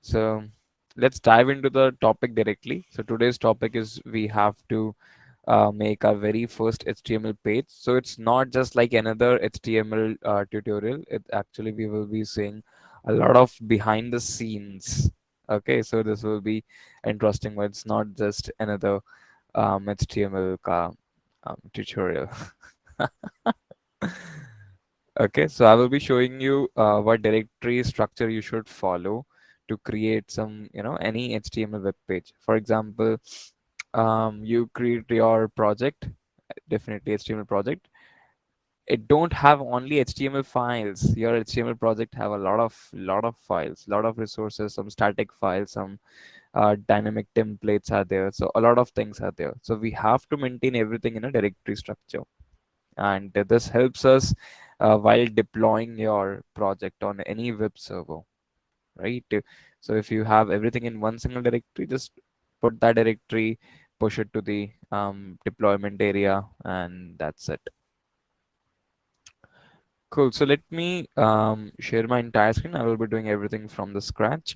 So let's dive into the topic directly. So today's topic is we have to make our very first HTML page. So it's not just like another HTML tutorial. It actually we will be seeing a lot of behind the scenes. Okay, so this will be interesting, but it's not just another HTML tutorial. Okay, so I will be showing you what directory structure you should follow to create some, any HTML web page. For example, you create your project, definitely HTML project. It don't have only HTML files. Your HTML project have a lot of files, lot of resources, some static files, some dynamic templates are there. So a lot of things are there. So we have to maintain everything in a directory structure, and this helps us while deploying your project on any web server, right? So if you have everything in one single directory, just put that directory, push it to the deployment area, and that's it. Cool. So let me share my entire screen. I will be doing everything from the scratch.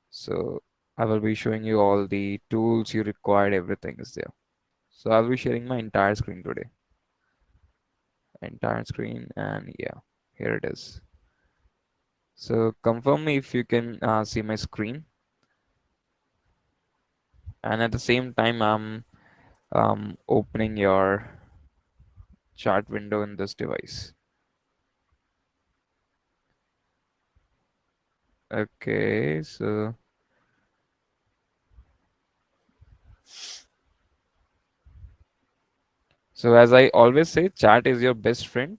So I will be showing you all the tools you required. Everything is there. So I'll be sharing my entire screen today. Entire screen, and yeah, here it is. So confirm me if you can see my screen, and at the same time I'm opening your chart window in this device. Okay, so as I always say, chat is your best friend.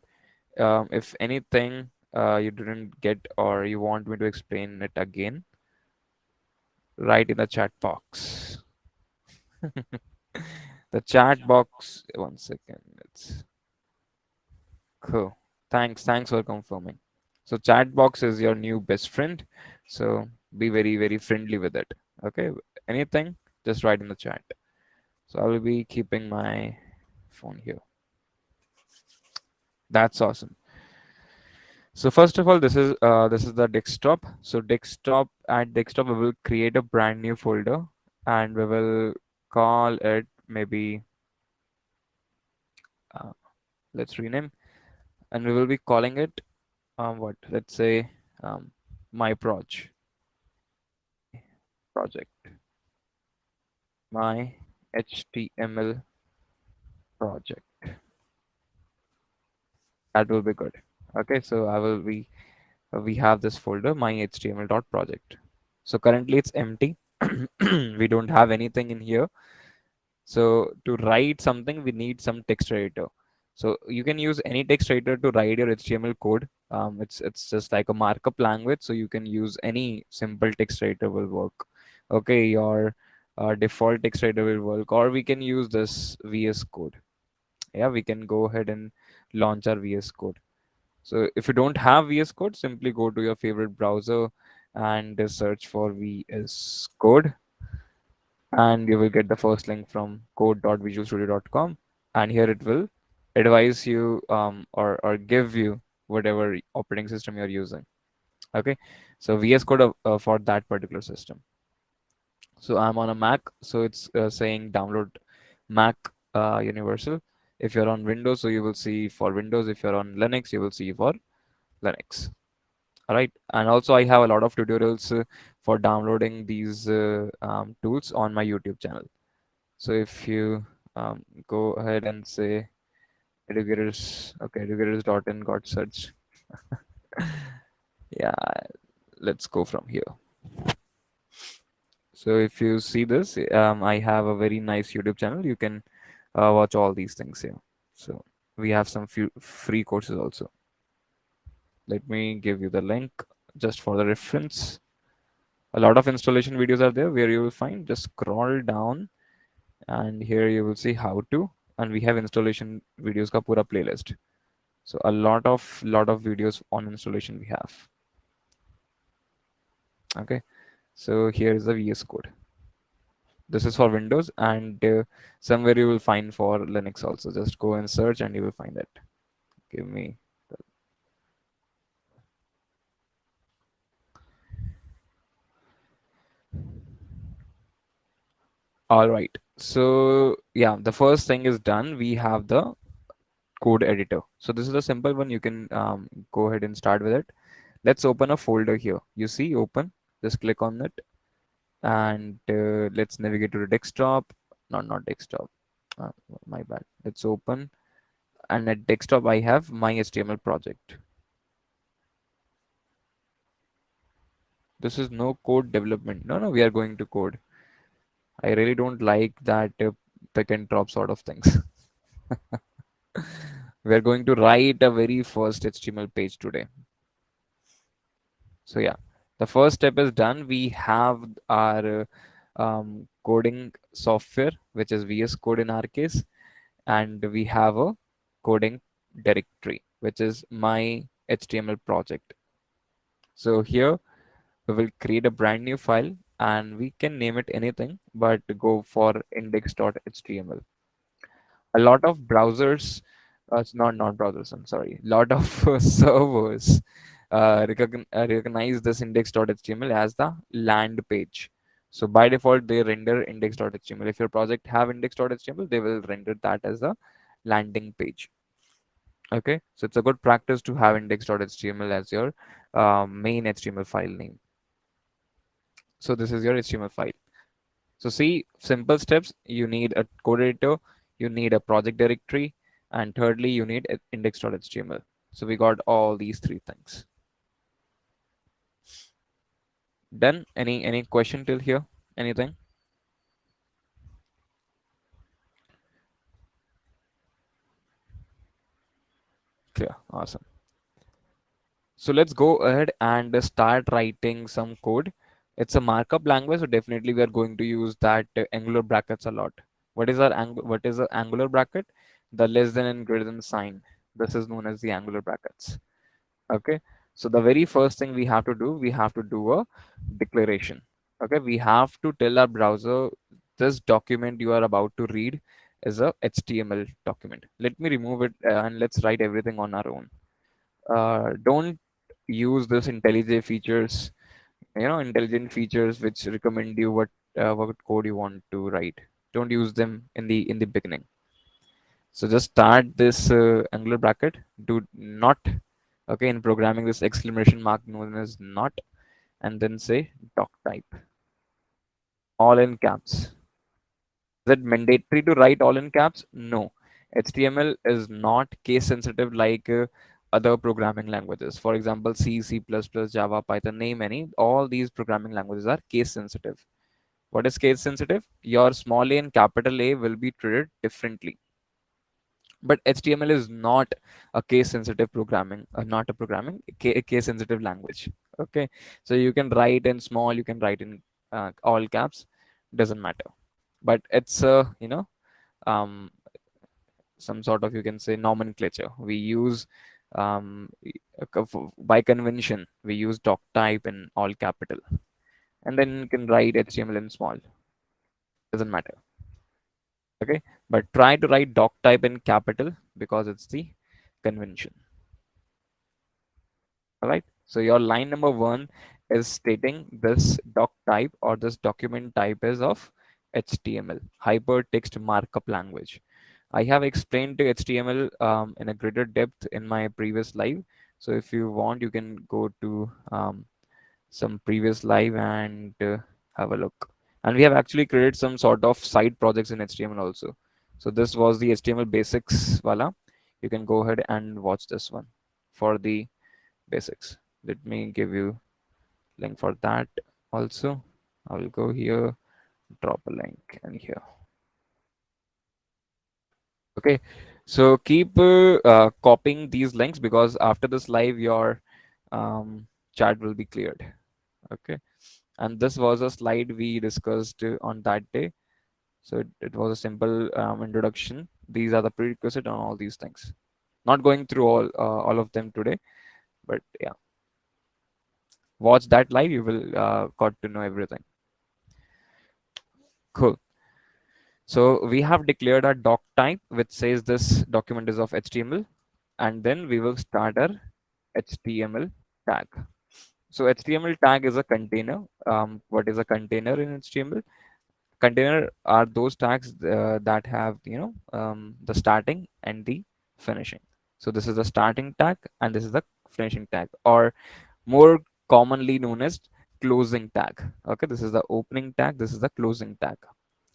If anything you didn't get or you want me to explain it again, write in the chat box. The chat box. One second. It's cool. Thanks for confirming. So chat box is your new best friend. So be very, very friendly with it. Okay. Anything, just write in the chat. So I will be keeping my phone here. That's awesome. So first of all, this is the desktop. So desktop we will create a brand new folder, and we will call it maybe uh, let's rename, and we will be calling it what? Let's say my project, my HTML project. That will be good. Okay, so I will be we have this folder my HTML dot project. So currently it's empty. We don't have anything in here. So to write something, we need some text editor. So you can use any text editor to write your HTML code. It's just like a markup language, so you can use any simple text editor will work. Okay, your default text editor will work, or we can use this VS Code. Yeah, we can go ahead and launch our VS Code. So if you don't have VS Code, simply go to your favorite browser and search for VS Code, and you will get the first link from code.visualstudio.com, and here it will advise you or give you whatever operating system you're using. Okay, so VS Code for that particular system. So I'm on a Mac, so it's saying download Mac Universal. If you're on Windows, so you will see for Windows. If you're on Linux, you will see for Linux. All right, and also I have a lot of tutorials for downloading these tools on my YouTube channel. So if you go ahead and say educators, okay, educators.in got search. Yeah, let's go from here. So if you see this, I have a very nice YouTube channel. You can watch all these things here. So we have some few free courses also. Let me give you the link just for the reference. A lot of installation videos are there where you will find. Just scroll down, and here you will see how to. And we have installation videos ka pura playlist. So a lot of videos on installation we have. Okay, so here is the VS Code. This is for Windows, and somewhere you will find for Linux also. Just go and search and you will find it. Give me. All right. So yeah, the first thing is done. We have the code editor. So this is a simple one. You can go ahead and start with it. Let's open a folder here. You see, open. Just click on it, and let's navigate to the desktop. Not desktop. Uh, my bad. Let's open. And at desktop, I have my HTML project. This is no code development. No, we are going to code. I really don't like that pick and drop sort of things. We are going to write a very first HTML page today. So yeah, the first step is done. We have our coding software, which is VS Code in our case, and we have a coding directory, which is my HTML project. So here we will create a brand new file and we can name it anything, but go for index.html. A lot of browsers, it's not browsers, I'm sorry, lot of servers recognize this index.html as the land page. So by default, they render index.html. If your project have index.html, they will render that as a landing page. Okay, so it's a good practice to have index.html as your main HTML file name. So this is your HTML file. So see, simple steps. You need a code editor, you need a project directory, and thirdly, you need index.html. So we got all these three things. Done? Any question till here? Anything? Clear. Awesome. So let's go ahead and start writing some code. It's a markup language, so definitely we are going to use that angular brackets a lot. What is the angular bracket? The less than and greater than sign. This is known as the angular brackets. Okay, so the very first thing we have to do a declaration. Okay, we have to tell our browser this document you are about to read is a HTML document. Let me remove it and let's write everything on our own. Don't use this IntelliJ features, intelligent features which recommend you what code you want to write. Don't use them in the beginning. So just start this angular bracket. Do not, okay, in programming, this exclamation mark known as not, and then say doc type, all in caps. Is it mandatory to write all in caps? No. HTML is not case sensitive like other programming languages. For example, C, C++, Java, Python, name any. All these programming languages are case sensitive. What is case sensitive? Your small a and capital A will be treated differently. But HTML is not a case sensitive programming, not a programming case sensitive language. Okay, so you can write in small, you can write in all caps, doesn't matter. But it's um, some sort of, you can say, nomenclature. We use by convention we use doc type in all capital, and then you can write HTML in small, doesn't matter. Okay, but try to write doc type in capital because it's the convention. All right, so your line number one is stating this doc type or this document type is of HTML, hypertext markup language. I have explained to HTML in a greater depth in my previous live. So if you want, you can go to some previous live and have a look. And we have actually created some sort of side projects in HTML also. So this was the HTML basics wala. You can go ahead and watch this one for the basics. Let me give you link for that also. I will go here, drop a link and here. Okay, so keep copying these links because after this live, your chat will be cleared. Okay, and this was a slide we discussed on that day. So it was a simple introduction. These are the prerequisite on all these things. Not going through all of them today, but yeah, watch that live. You will got to know everything. Cool. So we have declared a doc type which says this document is of HTML, and then we will start our HTML tag. So HTML tag is a container. What is a container in HTML? Container are those tags that have, the starting and the finishing. So this is the starting tag and this is the finishing tag, or more commonly known as closing tag. Okay, this is the opening tag, this is the closing tag.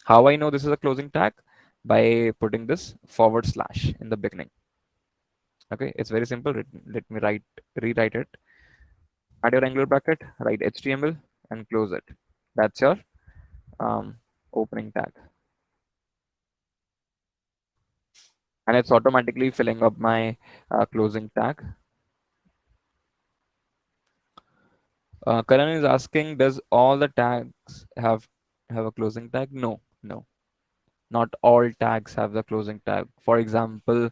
How I know this is a closing tag? By putting this forward slash in the beginning. Okay, it's very simple. Let me rewrite it. Add your angular bracket, write HTML and close it. That's your um, opening tag. And it's automatically filling up my closing tag. Karan is asking, does all the tags have a closing tag? No, no, not all tags have the closing tag. For example,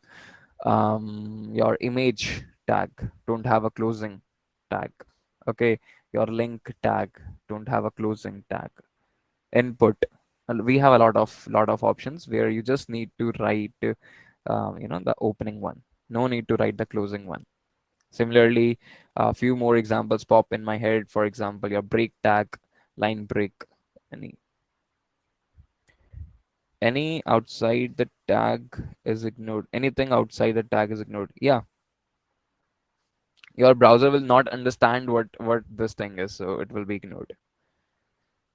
your image tag don't have a closing tag. Okay, your link tag don't have a closing tag. Input, we have a lot of options where you just need to write, the opening one. No need to write the closing one. Similarly, a few more examples pop in my head. For example, your break tag, line break, any any outside the tag is ignored. Anything outside the tag is ignored. Yeah, your browser will not understand what this thing is, so it will be ignored.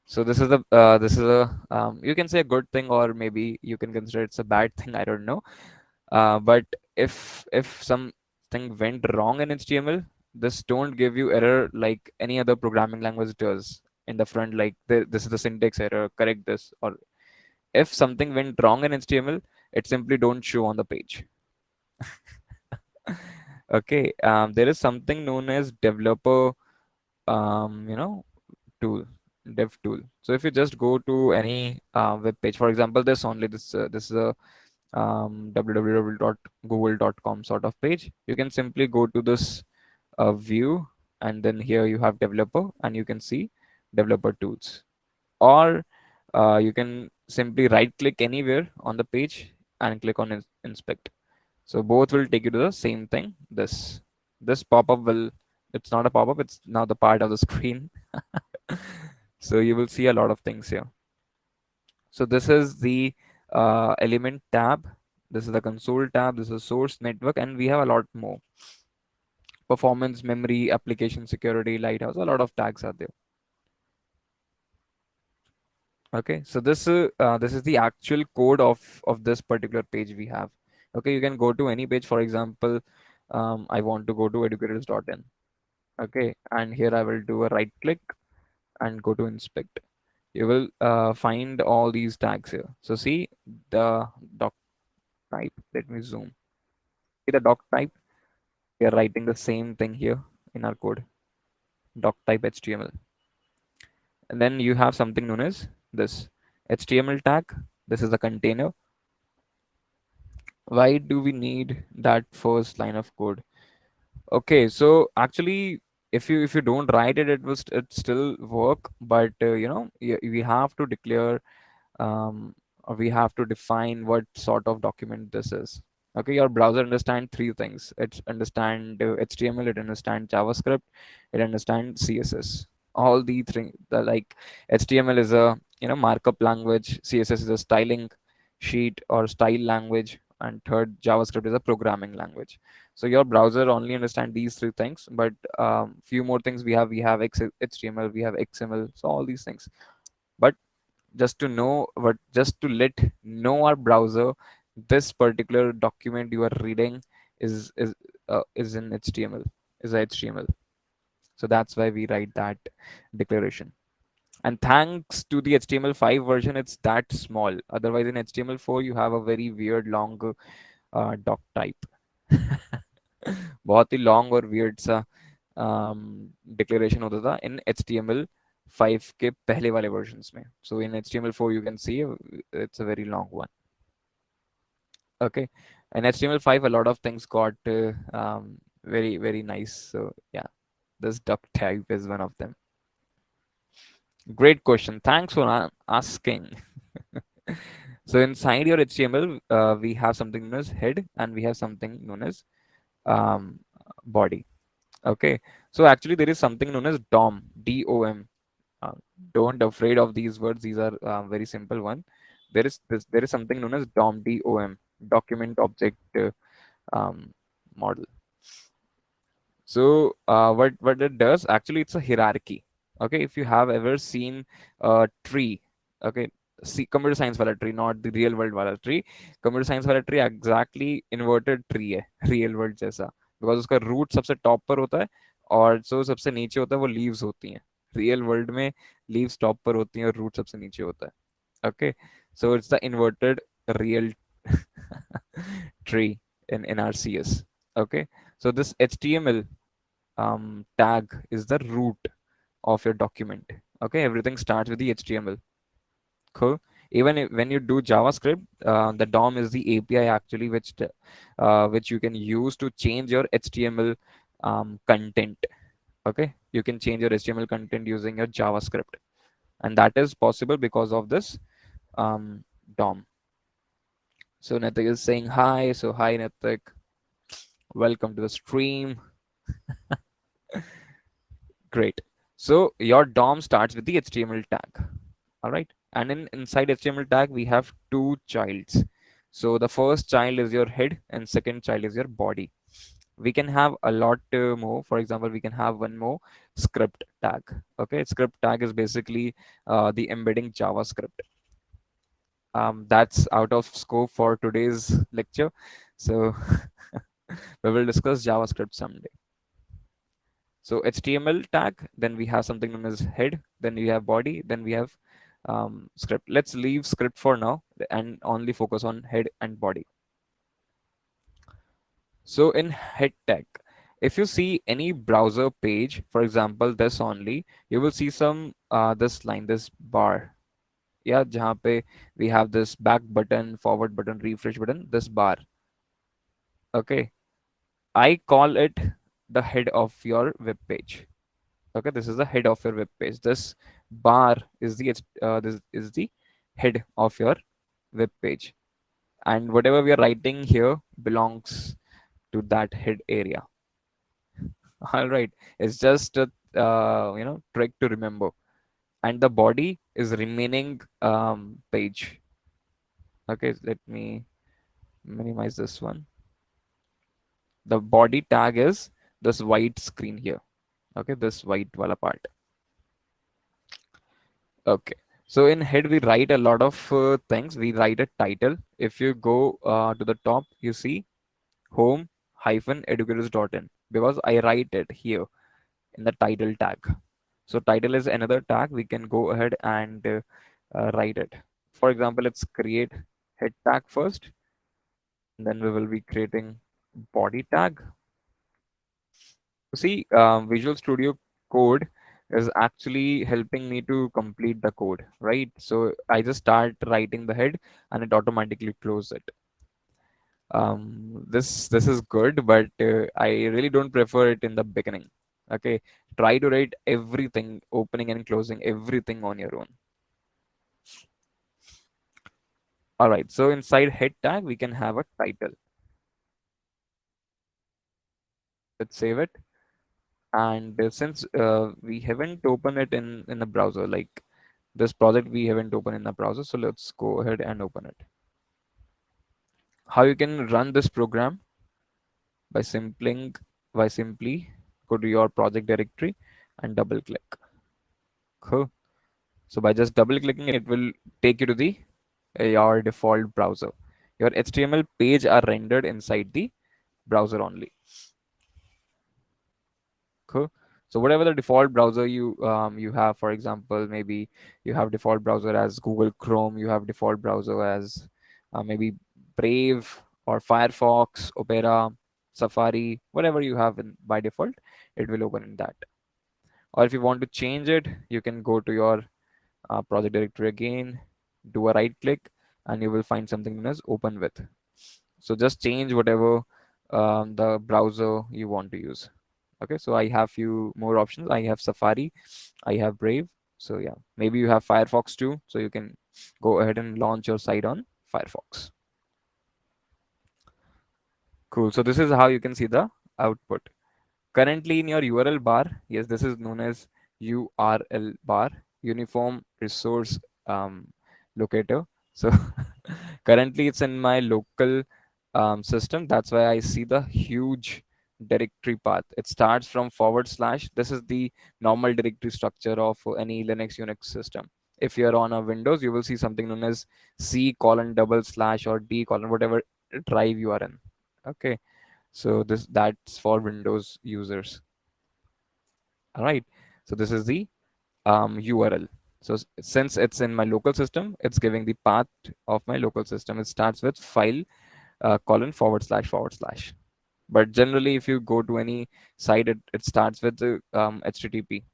So this is a, you can say a good thing, or maybe you can consider it's a bad thing. I don't know. But if something went wrong in HTML, this don't give you error like any other programming language does in the front, like this is the syntax error, correct this. Or if something went wrong in HTML, it simply don't show on the page. Okay, there is something known as developer, you know, tool, dev tool. So if you just go to any web page, for example, this is a www.google.com sort of page. You can simply go to this view, and then here you have developer, and you can see developer tools. Or you can simply right click anywhere on the page and click on inspect. So both will take you to the same thing. This pop-up will, it's not a pop-up, it's now the part of the screen. So you will see a lot of things here. So this is the element tab. This is the console tab. This is source network, and we have a lot more. Performance, memory, application security, lighthouse. A lot of tags are there. Okay, so this is the actual code of this particular page we have. Okay, you can go to any page. For example, I want to go to educators.in. Okay, and here I will do a right click and go to inspect. You will find all these tags here. So see the doc type. Let me zoom. See the doc type. We are writing the same thing here in our code. Doc type HTML. And then you have something known as this HTML tag. This is the container. Why do we need that first line of code? Okay, so actually, if you don't write it, it still work. But we have to declare, we have to define what sort of document this is. Okay, your browser understand three things. It understand HTML, it understand JavaScript, it understand CSS. All the three, the like HTML is a markup language, CSS is a styling sheet or style language, and third JavaScript is a programming language. So your browser only understand these three things, but few more things we have HTML, we have XML, so all these things. But just to let know our browser, this particular document you are reading is in HTML, is a HTML. So that's why we write that declaration. And thanks to the HTML5 version, it's that small. Otherwise, in HTML4, you have a very weird long doc type. बहुत ही long और weird सा declaration होता था इन HTML5 के पहले वाले versions में. So in HTML4 you can see it's a very long one. Okay, in HTML5 a lot of things got very nice. So yeah, this duck type is one of them. Great question. Thanks for asking. So inside your HTML, we have something known as head and we have something known as body. Okay, so actually there is something known as DOM, DOM. Uh, don't afraid of these words. These are very simple one. There is something known as DOM, document object um, model. So what it does actually, it's a hierarchy. Okay, if you have ever seen a tree, okay, see computer science वाला tree, not the real world वाला tree. Computer science वाला tree exactly inverted tree है real world जैसा, because उसका root सबसे top पर होता है और जो सबसे नीचे होता है वो leaves होती हैं. Real world में leaves top पर होती हैं और root सबसे नीचे होता है. Okay, so it's the inverted real tree in RCS. Okay, so this HTML tag is the root of your document. Okay, everything starts with the HTML. Cool. Even if, when you do JavaScript, the DOM is the API actually which you can use to change your HTML content. Okay, you can change your HTML content using your JavaScript, and that is possible because of this DOM. So Natik is saying hi. So hi Natik, welcome to the stream. Great. So your DOM starts with the HTML tag. All right. And inside HTML tag, we have two childs. So the first child is your head and second child is your body. We can have a lot more. For example, we can have one more script tag. Okay. Script tag is basically the embedding JavaScript. That's out of scope for today's lecture. So we will discuss JavaScript someday. So HTML tag, then we have something known as head, then we have body, then we have script. Let's leave script for now and only focus on head and body. So in head tag, if you see any browser page, for example, this only, you will see some this line, this bar. Yeah, jahan pe we have this back button, forward button, refresh button, this bar. Okay, I call it the head of your web page. Okay, this is the head of your web page. This bar is this is the head of your web page, and whatever we are writing here belongs to that head area. All right, it's just a trick to remember. And the body is remaining page. Okay, let me minimize this one. The body tag is this white screen here. Okay, this white wala part. Okay. So in head, we write a lot of things. We write a title. If you go to the top, you see home hyphen educators.in, because I write it here in the title tag. So title is another tag. We can go ahead and write it. For example, let's create head tag first. And then we will be creating body tag. See, Visual Studio Code is actually helping me to complete the code, right? So I just start writing the head and it automatically closes it. This is good, but I really don't prefer it in the beginning. Okay, try to write everything, opening and closing everything on your own. All right, so inside head tag, we can have a title. Let's save it. And since we haven't opened it in the browser, like this project we haven't opened in the browser, so let's go ahead and open it. How you can run this program? By simply go to your project directory and double click. Cool. So by just double clicking, it will take you to the your default browser. Your HTML page are rendered inside the browser only. Cool. So whatever the default browser you have, for example, maybe you have default browser as Google Chrome, you have default browser as maybe Brave or Firefox, Opera, Safari, whatever you have by default, it will open in that. Or if you want to change it, you can go to your project directory again, do a right click, and you will find something known as open with. So just change whatever the browser you want to use. Okay, so I have few more options. I have Safari, I have Brave. So yeah, maybe you have Firefox too, so you can go ahead and launch your site on Firefox. Cool. So this is how you can see the output. Currently in your URL bar, yes, this is known as URL bar. uniform resource um, locator. So currently it's in my local system. That's why I see the huge directory path. It starts from forward slash. This is the normal directory structure of any Linux Unix system. If you're on a Windows, you will see something known as C colon double slash or D colon whatever drive you are in. Okay, so this that's for Windows users. All right. So this is the URL. So since it's in my local system, it's giving the path of my local system. It starts with file colon forward slash forward slash. But generally, if you go to any site, it starts with the HTTP.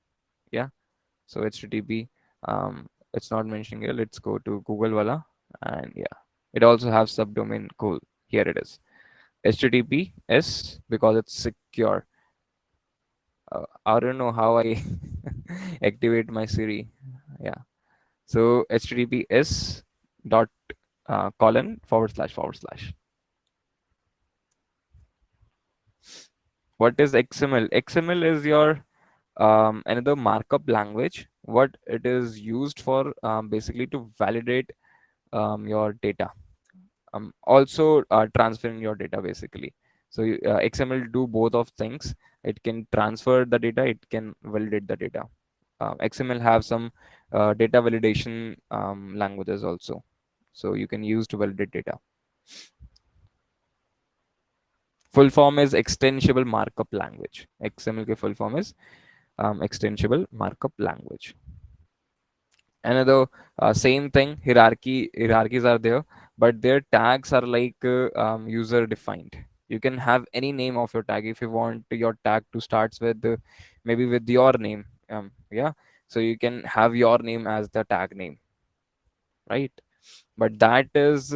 Yeah. So HTTP, it's not mentioning here. Let's go to Google Wala, and yeah, it also has subdomain. Cool. Here it is. HTTPS because it's secure. I don't know how I activate my Siri. Yeah. So HTTPS dot colon forward slash forward slash. What is XML? XML is your another markup language. What it is used for basically to validate your data. Also transferring your data basically. So XML do both of things. It can transfer the data. It can validate the data. XML have some data validation languages also. So you can use to validate data. Full form is extensible markup language. XML के full form is extensible markup language. Another same thing, hierarchies are there, but their tags are like user defined. You can have any name of your tag if you want your tag to starts with maybe with your name. Yeah, so you can have your name as the tag name, right? But that is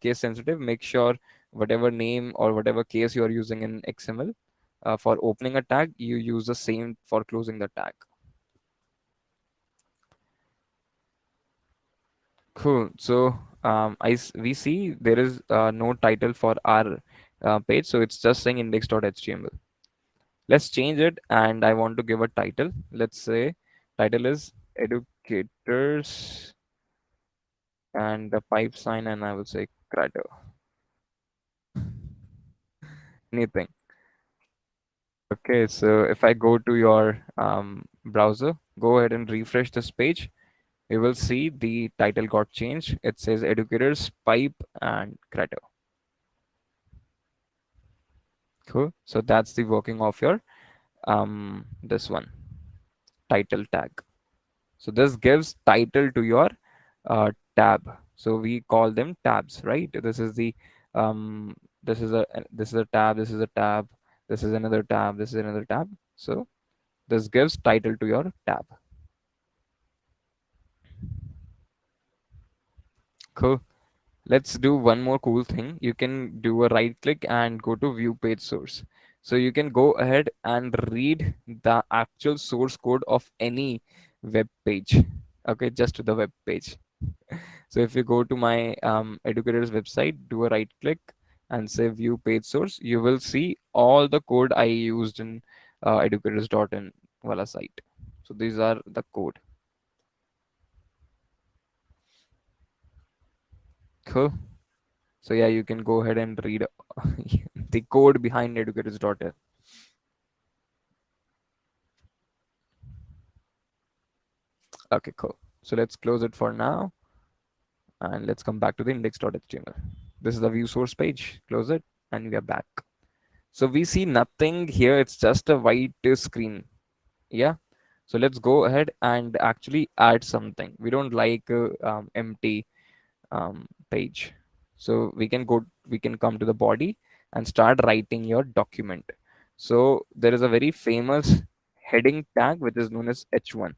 case sensitive. Make sure whatever name or whatever case you are using in XML for opening a tag, you use the same for closing the tag. Cool. So we see there is no title for our page, so it's just saying index.html. Let's change it, and I want to give a title. Let's say title is educators and the pipe sign, and I will say crater. Anything. Okay, so if I go to your browser, go ahead and refresh this page. You will see the title got changed. It says educators pipe and crater. Cool. So that's the working of your this one title tag. So this gives title to your tab. So we call them tabs, right? This is the um this is a tab, this is a tab, this is another tab, this is another tab. So this gives title to your tab. Cool. Let's do one more cool thing. You can do a right click and go to view page source. So you can go ahead and read the actual source code of any web page. Okay, just the web page. So if you go to my educator's website, do a right click and say view page source, you will see all the code I used in educators.in wala site. So these are the code. Cool. So yeah, you can go ahead and read the code behind educators.in. Okay, cool. So let's close it for now and let's come back to the index.html. This is the view source page. Close it and we are back. So we see nothing here. It's just a white screen. Yeah. So let's go ahead and actually add something. We don't like empty page. So we can come to the body and start writing your document. So there is a very famous heading tag which is known as h1.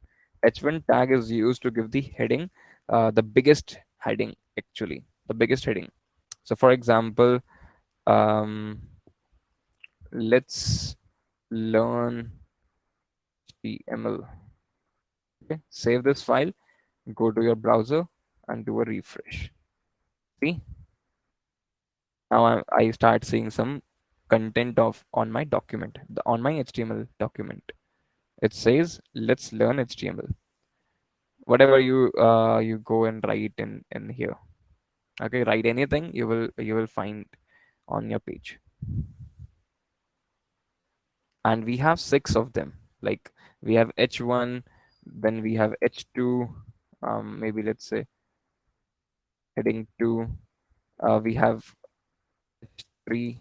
H1 tag is used to give the heading, the biggest heading actually, the biggest heading. So for example, um, let's learn HTML. Okay, save this file, go to your browser and do a refresh. See, now I start seeing some content of on my document, on my HTML document. It says let's learn HTML. whatever you go and write in here. Okay, write anything, you will find on your page. And we have six of them. Like we have h1, then we have h2, maybe let's say heading 2, we have h3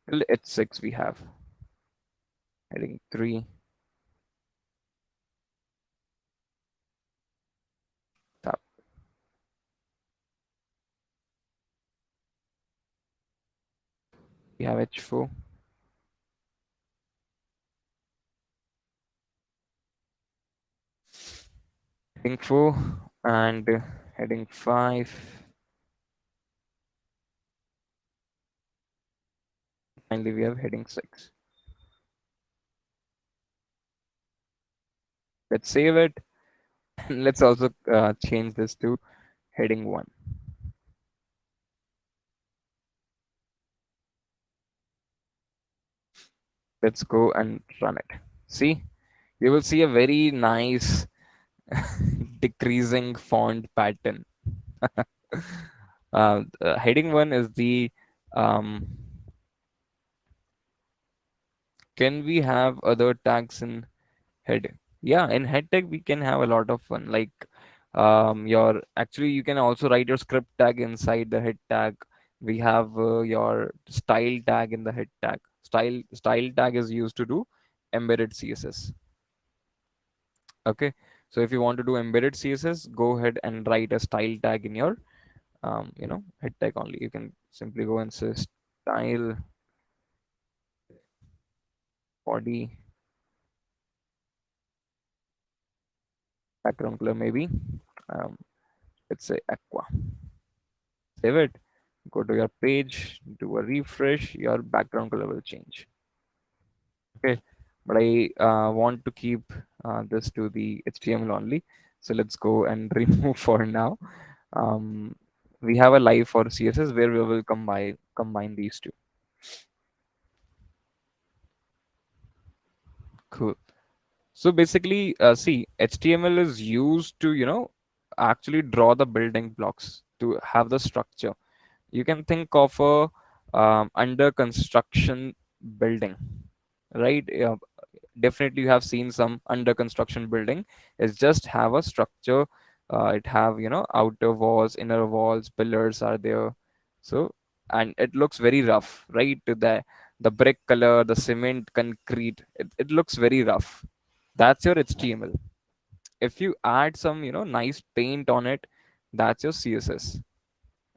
till h6, we have heading 3, tab, we have h4, heading 4, and heading 5. Finally we have heading 6. Let's save it. Let's also change this to heading 1. Let's go and run it. See, you will see a very nice decreasing font pattern. Heading 1 is the um, can we have other tags in head? Yeah, in head tag we can have a lot of fun. Like your actually you can also write your script tag inside the head tag. We have your style tag in the head tag. Style tag is used to do embedded CSS. Okay, so if you want to do embedded CSS, go ahead and write a style tag in your head tag only. You can simply go and say style body background color maybe. Um, let's say aqua. Save it. Go to your page, do a refresh. Your background color will change. Okay, but I want to keep this to the HTML only. So let's go and remove for now. Um, we have a live for CSS where we will combine these two. Cool. So basically, see, HTML is used to, actually draw the building blocks to have the structure. You can think of a under construction building, right? Definitely, you have seen some under construction building. It's just have a structure. It have, outer walls, inner walls, pillars are there. So, and it looks very rough, right? The brick color, the cement, concrete, it looks very rough. That's your HTML. If you add some nice paint on it, that's your CSS.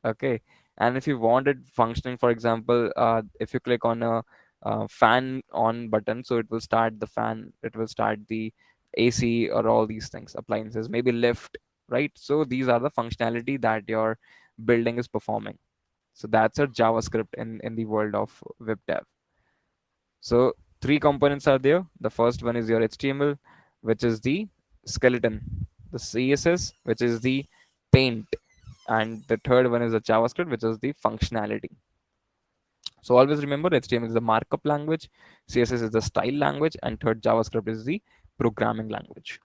Okay, and if you want it functioning, for example, if you click on a fan on button, so it will start the fan, it will start the AC or all these things, appliances, maybe lift, right? So these are the functionality that your building is performing. So that's your JavaScript in the world of web dev. So three components are there. The first one is your HTML, which is the skeleton, the CSS, which is the paint, and the third one is the JavaScript, which is the functionality. So always remember HTML is the markup language, CSS is the style language, and third JavaScript is the programming language.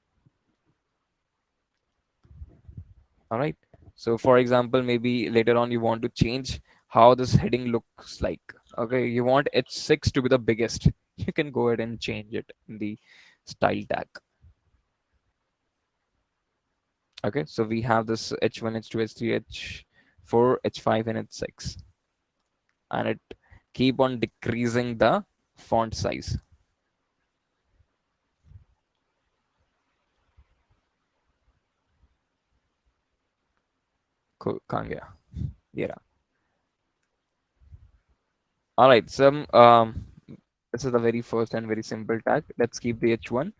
All right. So for example, maybe later on you want to change how this heading looks like. Okay, you want H6 to be the biggest. You can go ahead and change it in the style tag. Okay, so we have this H1, H2, H3, H4, H5, and H6, and it keep on decreasing the font size. Cool, Kangya. Yeah. All right. This is the very first and very simple tag. Let's keep the H1,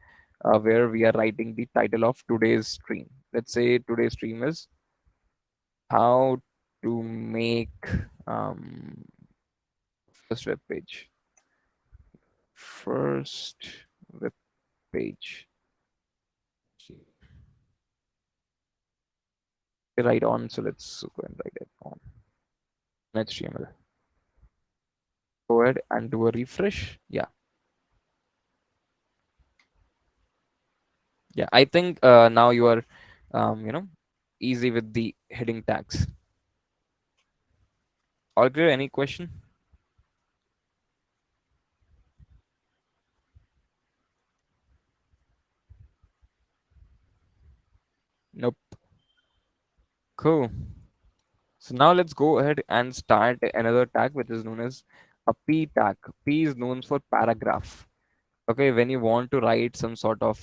where we are writing the title of today's stream. Let's say today's stream is how to make um, first web page. First web page. Write on. So let's go and write it on HTML. Go ahead and do a refresh. Yeah. Yeah. I think now you are you know, easy with the heading tags. All clear? Any question? Nope. Cool. So now let's go ahead and start another tag which is known as a P tag. P is known for paragraph. Okay, when you want to write some sort of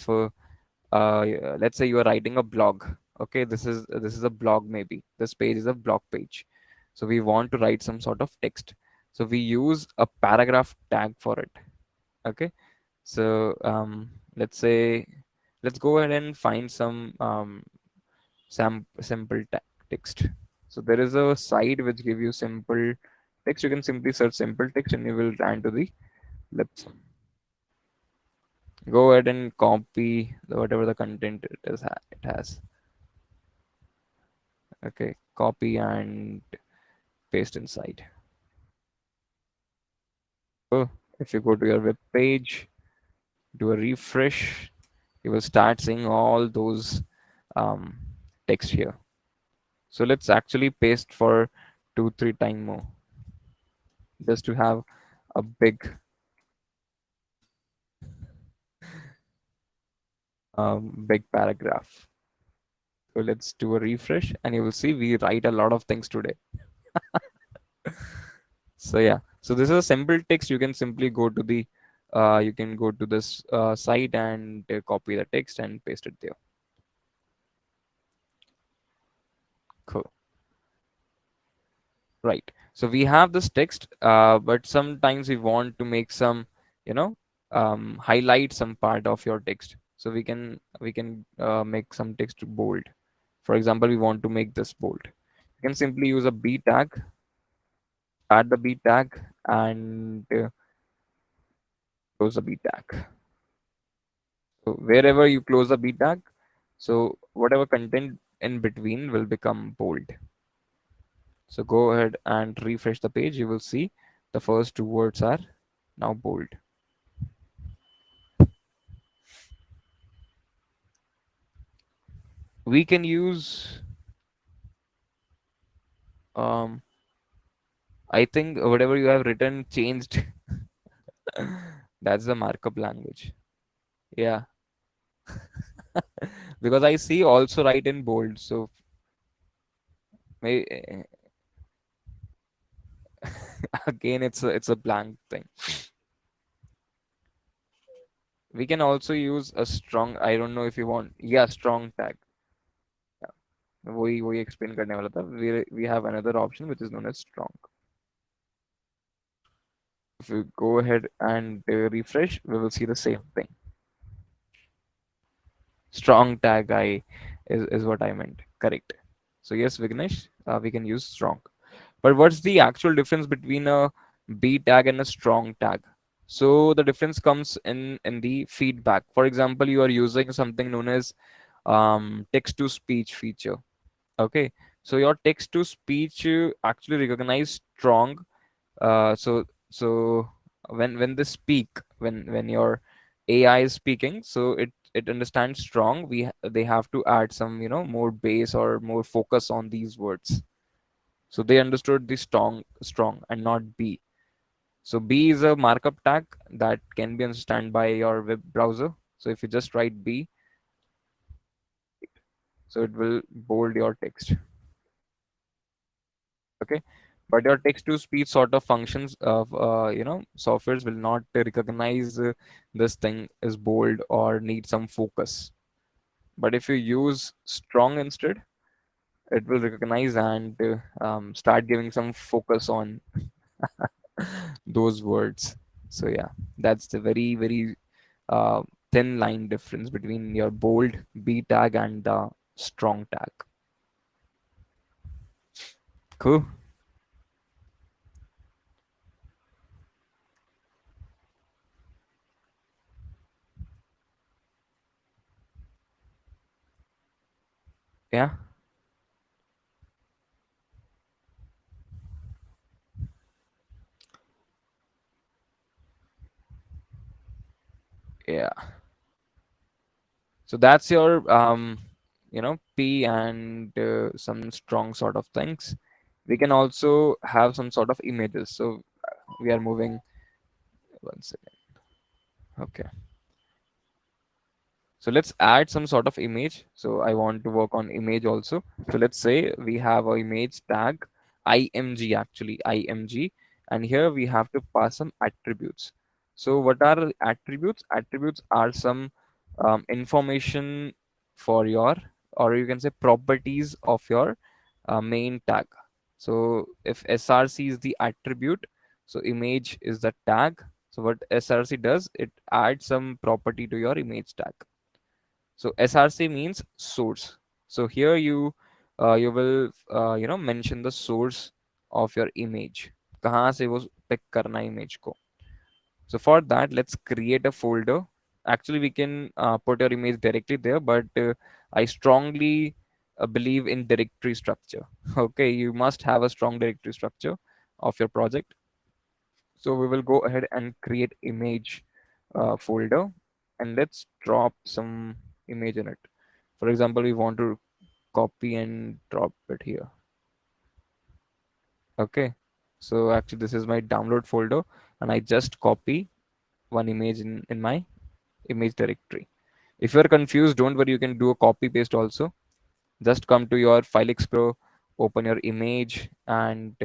let's say you are writing a blog. Okay, this is a blog, maybe this page is a blog page, so we want to write some sort of text, so we use a paragraph tag for it. Okay, so let's say, let's go ahead and find some simple text. So there is a site which give you simple text. You can simply search simple text and you will land to the, let's go ahead and copy whatever the content it has. Okay, copy and paste inside. So if you go to your web page, do a refresh, you will start seeing all those um, text here. So let's actually paste for 2-3 times more, just to have a big paragraph. So let's do a refresh, and you will see we write a lot of things today. So yeah, so this is a simple text. You can simply go to the you can go to this site and copy the text and paste it there. Cool. Right. So we have this text, but sometimes we want to make some, you know, highlight some part of your text. So we can make some text bold. For example, we want to make this bold. You can simply use a B tag, add the B tag, and close the B tag. So wherever you close the B tag, so whatever content in between will become bold. So go ahead and refresh the page. You will see the first two words are now bold. We can use, um, I think whatever you have written changed. That's the markup language. Yeah, because I see also write in bold. So maybe again it's a blank thing. We can also use a strong. I don't know if you want. Yeah, strong tag. Yeah. We explain करने वाला था. We have another option which is known as strong. If you go ahead and refresh, we will see the same thing. Strong tag I is what I meant. Correct. So yes, Vignesh, we can use strong. But what's the actual difference between a B tag and a strong tag? So the difference comes in the feedback. For example, you are using something known as text to speech feature. Okay, so your text to speech actually recognize strong. So when they speak, when your AI is speaking, so it understands strong. They have to add some, more bass or more focus on these words. So they understood the strong and not B. So B is a markup tag that can be understood by your web browser. So if you just write B, so it will bold your text. Okay, but your text to speech sort of functions of softwares will not recognize this thing is bold or need some focus. But if you use strong instead, it will recognize and start giving some focus on those words. So yeah, that's the very very uh, thin line difference between your bold B tag and the strong tag. Cool. Yeah. Yeah. So that's your p and some strong sort of things. We can also have some sort of images. So we are moving. One second. Okay. So let's add some sort of image. So I want to work on image also. So let's say we have a image tag img, actually img, and here we have to pass some attributes. So what are attributes? Attributes are some information for your, or you can say properties of your main tag. So if src is the attribute, so image is the tag. So what src does, it adds some property to your image tag. So src means source. So here you will mention the source of your image. कहाँ से वो pick करना है image को. So for that, let's create a folder. Actually, we can put your image directly there, but I strongly believe in directory structure. Okay, you must have a strong directory structure of your project. So we will go ahead and create image folder, and let's drop some image in it. For example, we want to copy and drop it here. Okay. So actually this is my download folder, and I just copy one image in my image directory. If you're confused, don't worry, you can do a copy paste also. Just come to your file explorer, open your image, and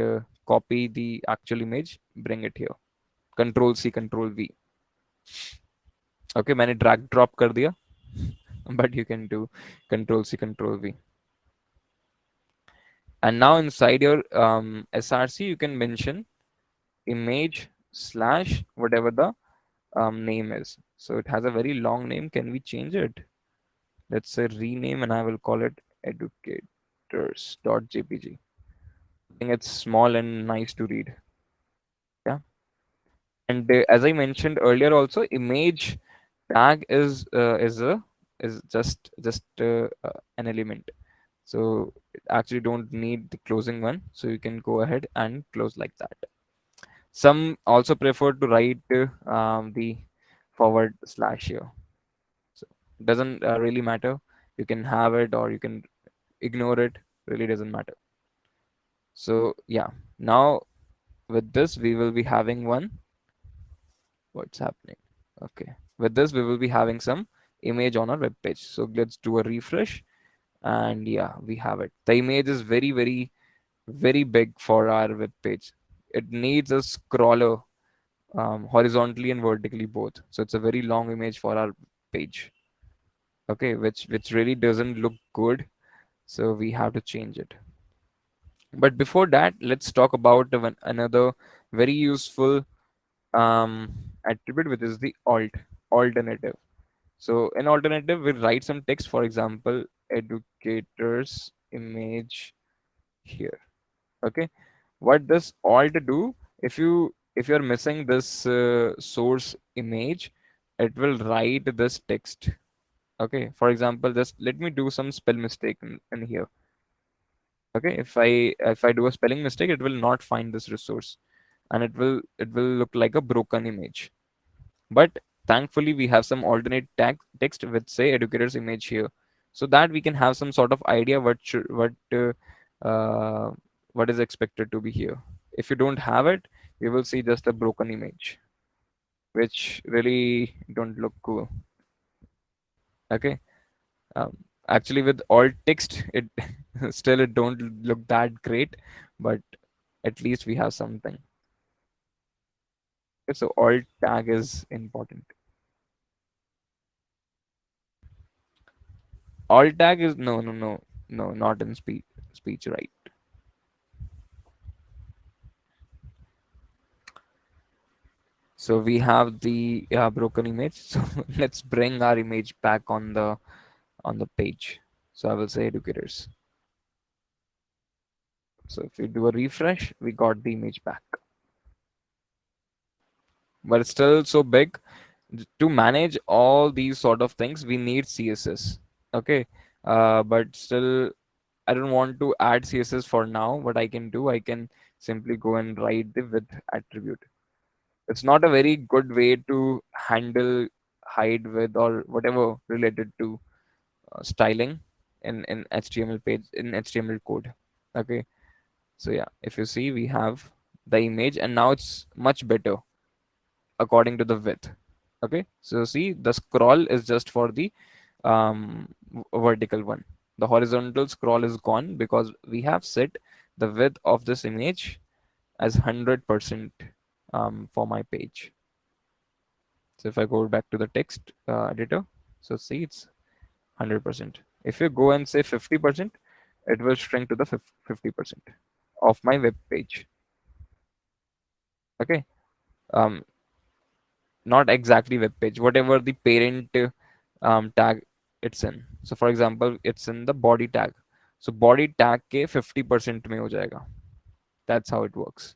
copy the actual image, bring it here. Control C, Control V. Okay, मैंने drag drop कर दिया, but you can do Control C, Control V. And now inside your src, you can mention image slash whatever the name is. So it has a very long name. Can we change it? Let's say rename, and I will call it educators.jpg. I think it's small and nice to read. Yeah. And as I mentioned earlier, also image tag is just an element. So it actually don't need the closing one. So you can go ahead and close like that. Some also prefer to write the forward slash here. So it doesn't really matter. You can have it or you can ignore it. Really doesn't matter. So yeah, now with this we will be having one. What's happening? Okay. With this we will be having some image on our web page. So let's do a refresh, and yeah, we have it. The image is very big for our web page. It needs a scroller horizontally and vertically both. So it's a very long image for our page. Okay, which really doesn't look good. So we have to change it. But before that, let's talk about another very useful attribute, which is the alternative. So in alternative, we write some text. For example, educators image here. Okay, what does alt do? If you're missing this source image, it will write this text. Okay, for example, just let me do some spell mistake in here. Okay, if I do a spelling mistake, it will not find this resource, and it will look like a broken image. But thankfully we have some alternate text with say educators image here, so that we can have some sort of idea uh, what is expected to be here. If you don't have it, you will see just a broken image, which really don't look cool. Okay. um, Actually with alt text, it still it don't look that great, but at least we have something. Okay, so alt tag is important. Alt tag is no, not in speech, right? So we have the broken image. So let's bring our image back on the page. So I will say educators. So if we do a refresh, we got the image back, but it's still so big. To manage all these sort of things, we need css. Okay. But still, I don't want to add css for now. What I can do, I can simply go and write the width attribute. It's not a very good way to handle height, width, or whatever related to styling. in HTML page, in HTML code. Okay, so yeah, if you see, we have the image, and now it's much better according to the width. Okay, so see, the scroll is just for the vertical one. The horizontal scroll is gone because we have set the width of this image as 100% for my page. So if I go back to the text editor, so see, it's 100%. If you go and say 50%, it will shrink to the 50% of my web page. Okay, um, not exactly web page, whatever the parent tag it's in. So for example, it's in the body tag. So body tag के 50% में हो जाएगा. That's how it works.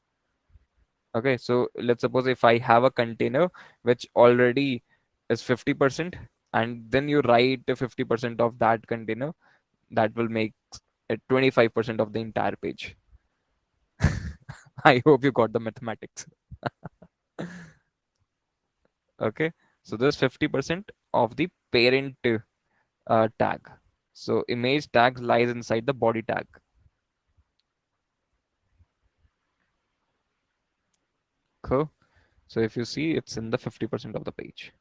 Okay, so let's suppose if I have a container which already is 50%, and then you write 50% of that container, that will make it 25% of the entire page. I hope you got the mathematics. Okay, so this 50% of the parent tag. So image tag lies inside the body tag. Cool. So if you see, it's in the 50% of the page.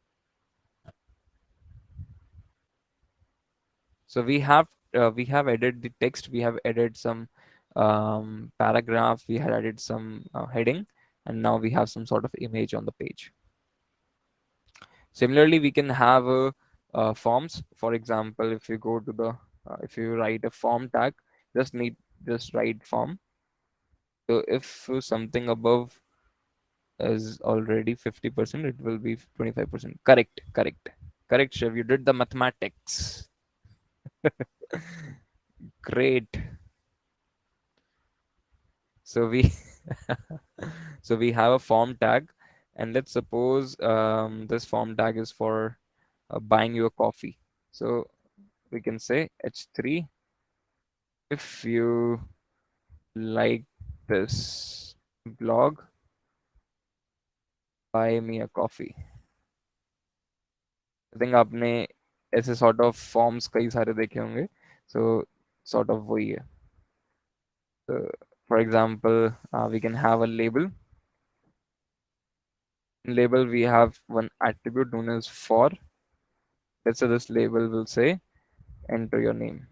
So we have added the text, we have added some paragraph, we had added some heading, and now we have some sort of image on the page. Similarly, we can have forms. For example, if you go to the if you write a form tag, just write form. So if something above is already 50%, it will be 25%. Correct, correct, correct, Shiv. You did the mathematics. Great. So we so we have a form tag, and let's suppose this form tag is for buying you a coffee. So we can say H3, if you like this blog, buy me a coffee. I think आपने ऐसे sort of forms कई सारे देखे होंगे. So sort of वही है. So for example, we can have a label. In label we have one attribute known as for. Let's say this label will say enter your name.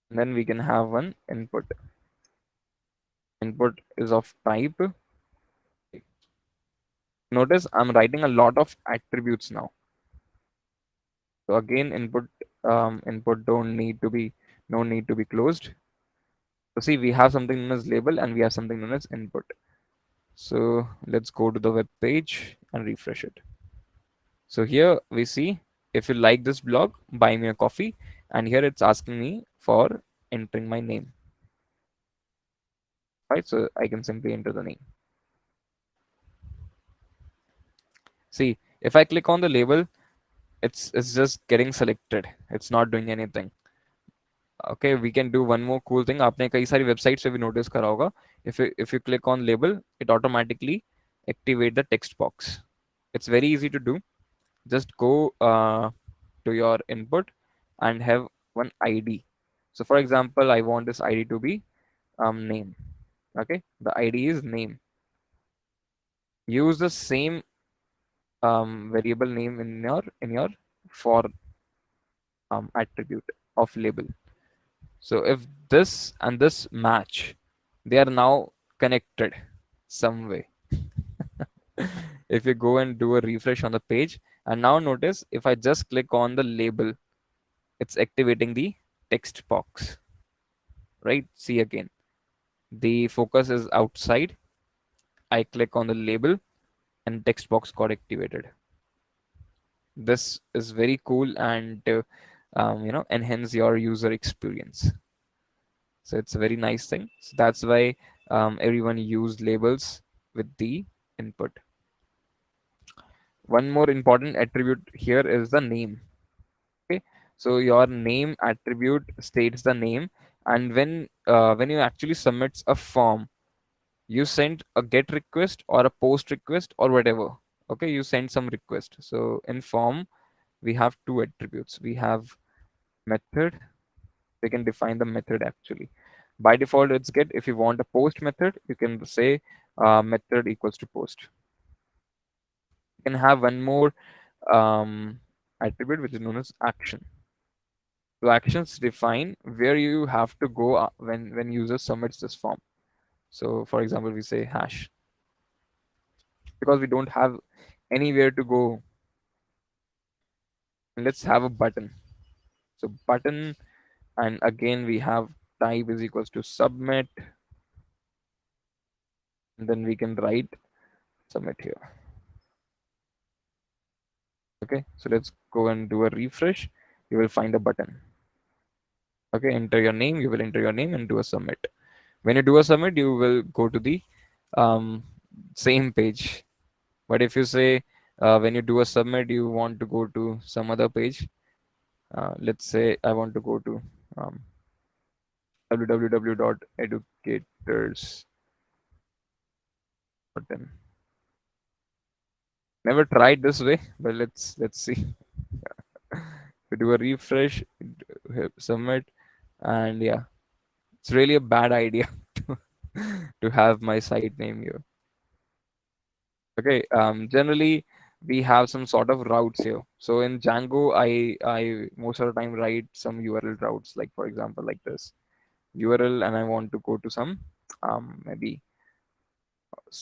And then we can have one input. Input is of type. Notice I'm writing a lot of attributes now. So again, input don't need to be no need to be closed. So see, we have something known as label and we have something known as input. So let's go to the web page and refresh it. So here we see, if you like this blog, buy me a coffee, and here it's asking me for entering my name. Right, so I can simply enter the name. See, if I click on the label, it's just getting selected. It's not doing anything. Okay, we can do one more cool thing. आपने कई सारी websites से भी notice करा होगा. If you click on label, it automatically activate the text box. It's very easy to do. Just go to your input and have one ID. So for example, I want this ID to be name. Okay, the ID is name. Use the same variable name in your for attribute of label. So if this and this match, they are now connected some way. If you go and do a refresh on the page, and now notice if I just click on the label, it's activating the text box, right? See again, the focus is outside. I click on the label and text box got activated. This is very cool and enhance your user experience. So it's a very nice thing. So that's why everyone used labels with the input. One more important attribute here is the name. Okay, so your name attribute states the name, and when you actually submits a form, you send a get request or a post request or whatever. Okay, you send some request. So in form, we have two attributes. We have method. We can define the method actually. By default, it's get. If you want a post method, you can say method equals to post. You can have one more um, attribute which is known as action. So actions define where you have to go when user submits this form. So for example, we say hash because we don't have anywhere to go. Let's have a button. So button, and again we have type is equals to submit, and then we can write submit here. Okay, so let's go and do a refresh. You will find a button. Okay, enter your name. You will enter your name and do a submit. When you do a submit, you will go to the um, same page. But if you say when you do a submit, you want to go to some other page. Let's say I want to go to um, www.educators button. Never tried this way, but let's see. We do a refresh, submit, and yeah, it's really a bad idea to, to have my site name here. Okay, generally we have some sort of routes here. So in Django, I most of the time write some URL routes, like for example, like this URL, and I want to go to some maybe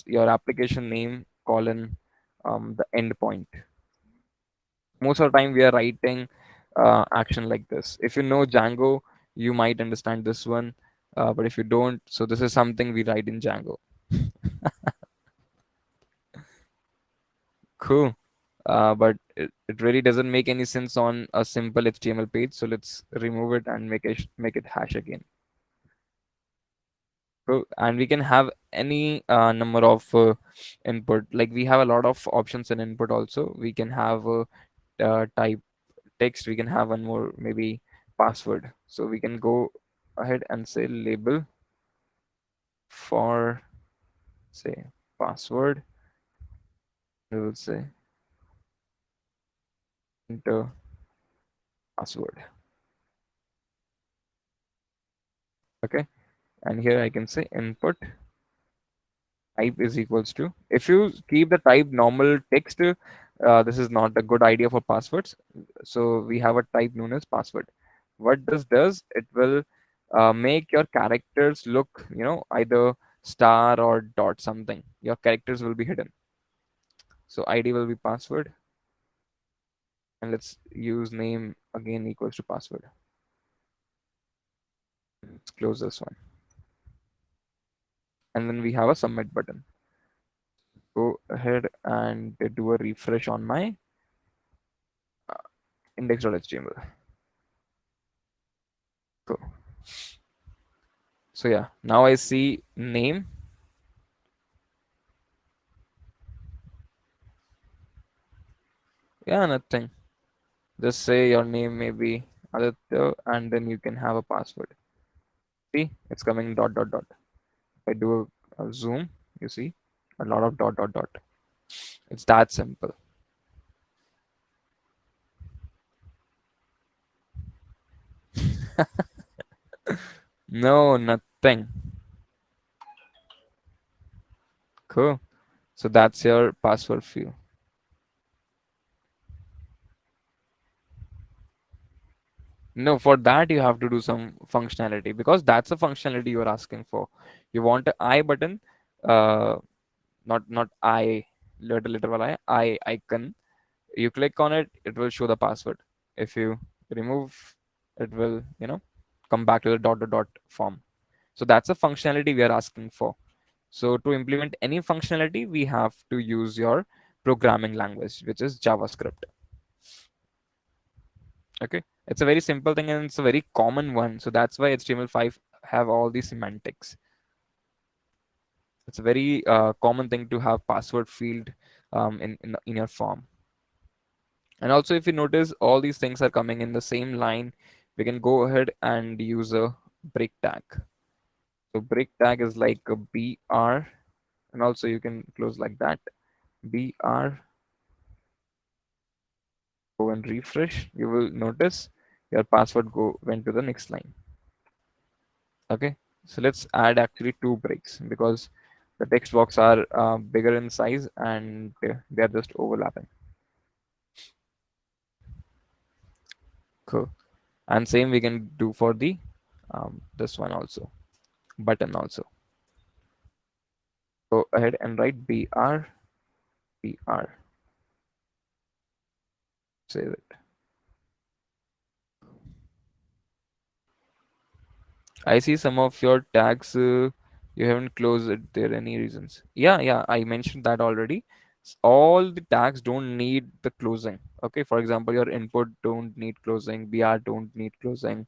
your application name colon the endpoint. Most of the time we are writing action like this. If you know Django, you might understand this one, but if you don't, so this is something we write in Django. Cool. But it really doesn't make any sense on a simple HTML page. So let's remove it and make it hash again. So, and we can have any number of input. Like we have a lot of options in input also. We can have type text. We can have one more maybe password. So we can go ahead and say label for say password. We will say enter password. Okay, and here I can say input type is equals to, if you keep the type normal text, this is not a good idea for passwords. So we have a type known as password. What this does, it will make your characters look, either star or dot something. Your characters will be hidden. So ID will be password, and let's use name again equals to password. Let's close this one, and then we have a submit button. Go ahead and do a refresh on my index.html. Cool. So yeah, now I see name. Yeah, nothing. Just say your name maybe Aditya, and then you can have a password. See, it's coming dot dot dot. If I do a zoom, you see a lot of dot dot dot. It's that simple. No, nothing. Cool. So that's your password field. No, for that you have to do some functionality because that's a functionality you're asking for. You want a I button, uh, not I, little I icon. You click on it, it will show the password. If you remove, it will, come back to the dot dot dot form. So that's a functionality we are asking for. So to implement any functionality, we have to use your programming language, which is JavaScript. Okay, it's a very simple thing and it's a very common one. So that's why HTML5 have all these semantics. It's a very common thing to have password field in your form. And also, if you notice, all these things are coming in the same line. We can go ahead and use a break tag. So break tag is like a BR, and also you can close like that. BR Go and refresh, you will notice your password go went to the next line. Okay, so let's add actually two breaks because the text box are bigger in size and they are just overlapping. Cool. And same we can do for the this one also, button also. Go ahead and write br, save it. I see some of your tags you haven't closed it. There any reasons? Yeah, I mentioned that already. All the tags don't need the closing. Okay, for example, your input don't need closing, br don't need closing,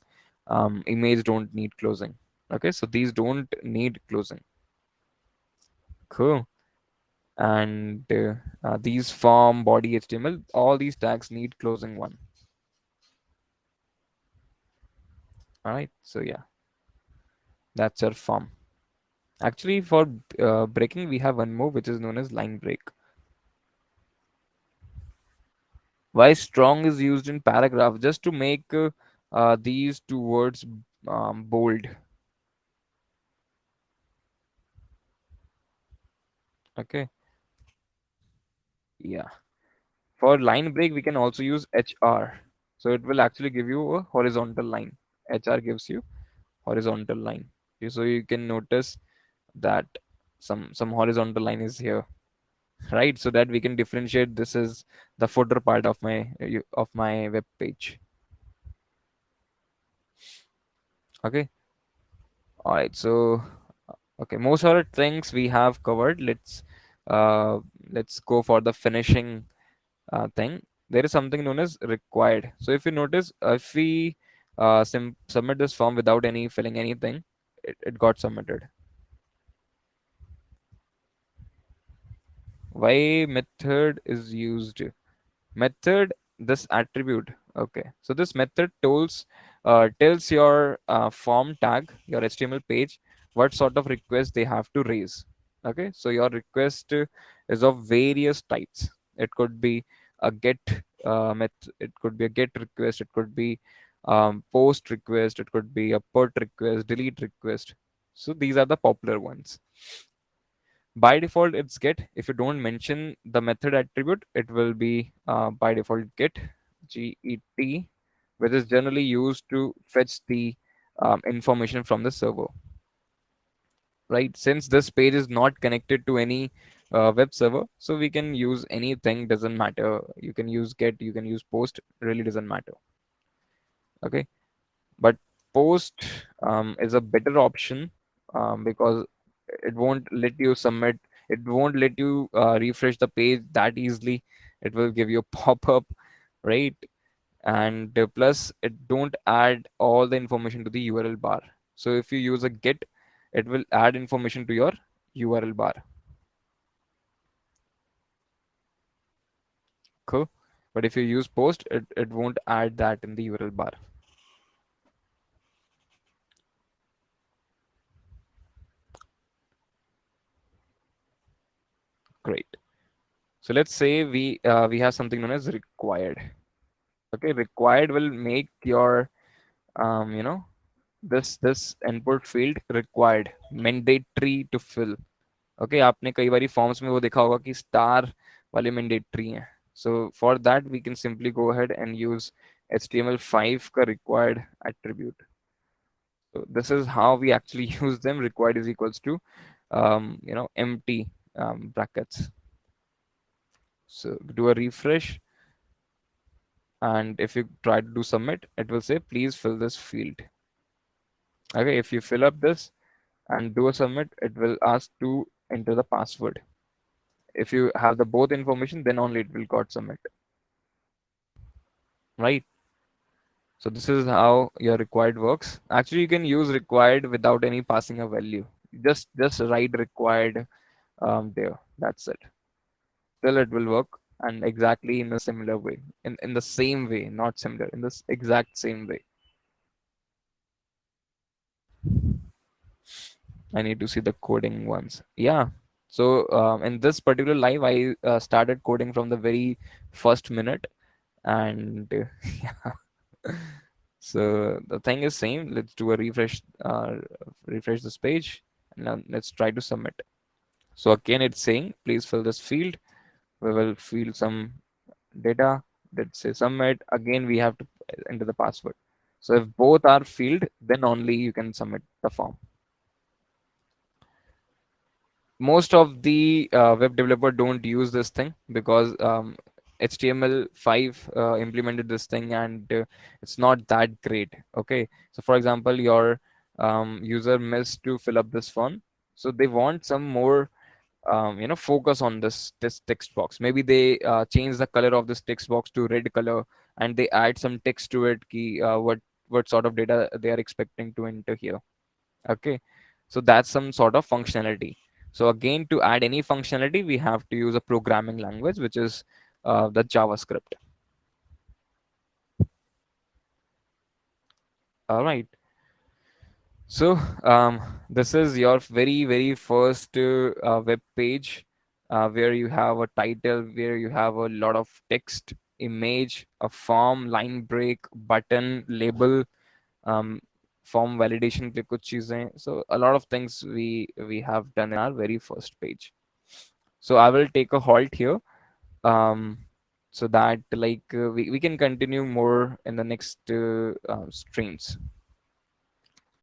image don't need closing. Okay, so these don't need closing. Cool. And these form, body, HTML, all these tags need closing one. All right, so yeah, that's your form. Actually, for breaking, we have one more which is known as line break. Why strong is used in paragraph? Just to make these two words bold. Okay, yeah. For line break, we can also use HR. So it will actually give you a horizontal line. HR gives you horizontal line. So you can notice that some horizontal line is here, right? So that we can differentiate this is the footer part of my web page. Okay, all right. So okay, most of the things we have covered. Uh, let's go for the finishing thing. There is something known as required. So if you notice, if we submit this form without any filling anything, it got submitted. Why method is used? Method, this attribute. Okay, so this method tells your form tag, your HTML page, what sort of request they have to raise. Okay, so your request is of various types. It could be a get it could be a get request, it could be post request, it could be a put request, delete request. So these are the popular ones. By default it's get. If you don't mention the method attribute, it will be by default get, which is generally used to fetch the information from the server, right? Since this page is not connected to any web server, so we can use anything, doesn't matter. You can use get, you can use post, really doesn't matter. Okay, but post is a better option because it won't let you submit, it won't let you refresh the page that easily. It will give you a pop-up, right? And plus it don't add all the information to the URL bar. So if you use a get, it will add information to your URL bar. Cool. But if you use post, it won't add that in the URL bar. Great. So let's say we have something known as required. Okay, required will make your you know this input field required, mandatory to fill. Okay, आपने कई बारी forms में वो देखा होगा कि star वाले mandatory हैं. So for that we can simply go ahead and use HTML5 का required attribute. So this is how we actually use them. Required is equals to empty brackets. So do a refresh, and if you try to do submit, it will say please fill this field. Okay, if you fill up this and do a submit, it will ask to enter the password. If you have the both information, then only it will got submit, right? So this is how your required works. Actually, you can use required without any passing a value. Just write required there. That's it. Still it will work, and exactly in a similar way, in the same way, not similar, in this exact same way. I need to see the coding ones. Yeah. So in this particular live, I started coding from the very first minute. And yeah. So the thing is same. Let's do a refresh. Refresh this page. Now let's try to submit. So again, it's saying please fill this field. We will fill some data. Let's say submit. Again, we have to enter the password. So if both are filled, then only you can submit the form. Most of the web developer don't use this thing because HTML5 implemented this thing, and it's not that great. Okay, so for example, your user missed to fill up this form, so they want some more focus on this text box. Maybe they change the color of this text box to red color, and they add some text to it what sort of data they are expecting to enter here. Okay, so that's some sort of functionality. So again, to add any functionality, we have to use a programming language, which is the JavaScript. All right. So this is your very first web page where you have a title, where you have a lot of text, image, a form, line break, button, label, um, form validation के कुछ चीजें. So a lot of things we have done in our very first page. So I will take a halt here, um, so that we can continue more in the next streams.